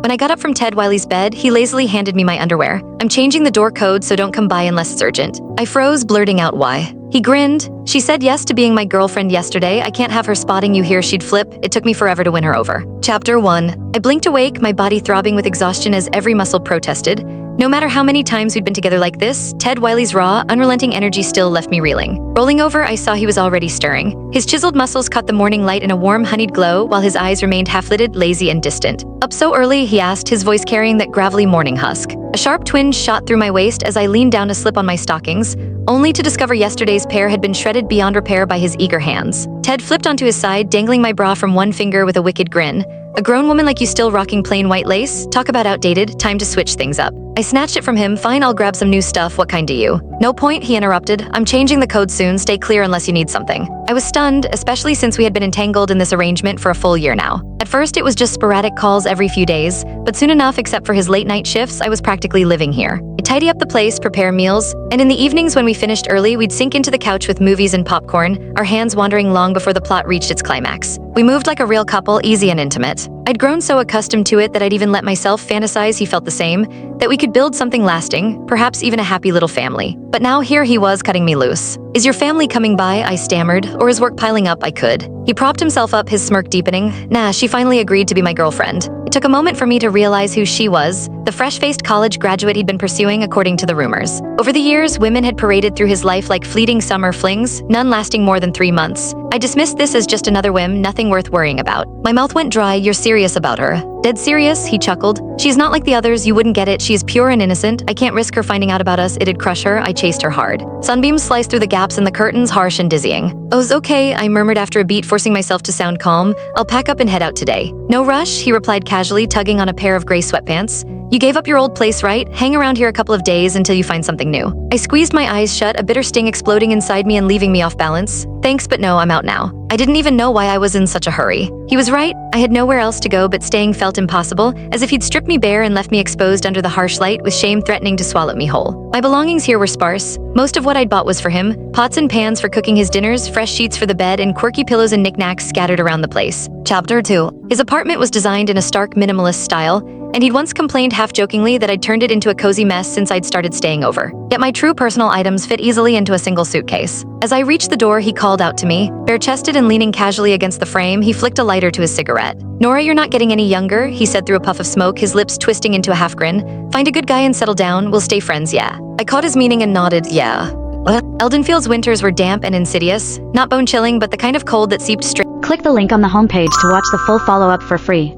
When I got up from Ted Wiley's bed, he lazily handed me my underwear. I'm changing the door code, so don't come by unless it's urgent. I froze, blurting out why. He grinned. She said yes to being my girlfriend yesterday. I can't have her spotting you here, she'd flip. It took me forever to win her over. Chapter 1. I blinked awake, my body throbbing with exhaustion as every muscle protested. No matter how many times we'd been together like this, Ted Wiley's raw, unrelenting energy still left me reeling. Rolling over, I saw he was already stirring. His chiseled muscles caught the morning light in a warm, honeyed glow, while his eyes remained half-lidded, lazy and distant. Up so early, he asked, his voice carrying that gravelly morning husk. A sharp twinge shot through my waist as I leaned down to slip on my stockings, only to discover yesterday's pair had been shredded beyond repair by his eager hands. Ted flipped onto his side, dangling my bra from one finger with a wicked grin. A grown woman like you still rocking plain white lace? Talk about outdated, time to switch things up. I snatched it from him. Fine, I'll grab some new stuff. What kind do you? No point, he interrupted. I'm changing the code soon. Stay clear unless you need something. I was stunned, especially since we had been entangled in this arrangement for a full year now. At first, it was just sporadic calls every few days, but soon enough, except for his late-night shifts, I was practically living here. I'd tidy up the place, prepare meals, and in the evenings when we finished early, we'd sink into the couch with movies and popcorn, our hands wandering long before the plot reached its climax. We moved like a real couple, easy and intimate. I'd grown so accustomed to it that I'd even let myself fantasize he felt the same, that we could build something lasting, perhaps even a happy little family. But now here he was cutting me loose. Is your family coming by? I stammered, or is work piling up? I could. He propped himself up, his smirk deepening. Nah, she finally agreed to be my girlfriend. It took a moment for me to realize who she was, the fresh-faced college graduate he'd been pursuing according to the rumors. Over the years, women had paraded through his life like fleeting summer flings, none lasting more than 3 months. I dismissed this as just another whim, nothing worth worrying about. My mouth went dry. You're serious about her? Dead serious, he chuckled. She's not like the others, you wouldn't get it. She's pure and innocent. I can't risk her finding out about us, it'd crush her. I chased her hard. Sunbeams sliced through the gaps in the curtains, harsh and dizzying. Oh's okay, I murmured after a beat, forcing myself to sound calm. I'll pack up and head out today. No rush, he replied casually, tugging on a pair of gray sweatpants. You gave up your old place, right? Hang around here a couple of days until you find something new. I squeezed my eyes shut, a bitter sting exploding inside me and leaving me off balance. Thanks, but no, I'm out now. I didn't even know why I was in such a hurry. He was right. I had nowhere else to go, but staying felt impossible, as if he'd stripped me bare and left me exposed under the harsh light, with shame threatening to swallow me whole. My belongings here were sparse. Most of what I'd bought was for him, pots and pans for cooking his dinners, fresh sheets for the bed, and quirky pillows and knickknacks scattered around the place. Chapter 2. His apartment was designed in a stark minimalist style, and he'd once complained half-jokingly that I'd turned it into a cozy mess since I'd started staying over. Yet my true personal items fit easily into a single suitcase. As I reached the door, he called out to me. Bare-chested and leaning casually against the frame, he flicked a lighter to his cigarette. Nora, you're not getting any younger, he said through a puff of smoke, his lips twisting into a half-grin. Find a good guy and settle down, we'll stay friends, yeah. I caught his meaning and nodded, yeah. Eldenfield's winters were damp and insidious, not bone-chilling, but the kind of cold that seeped straight. Click the link on the homepage to watch the full follow-up for free.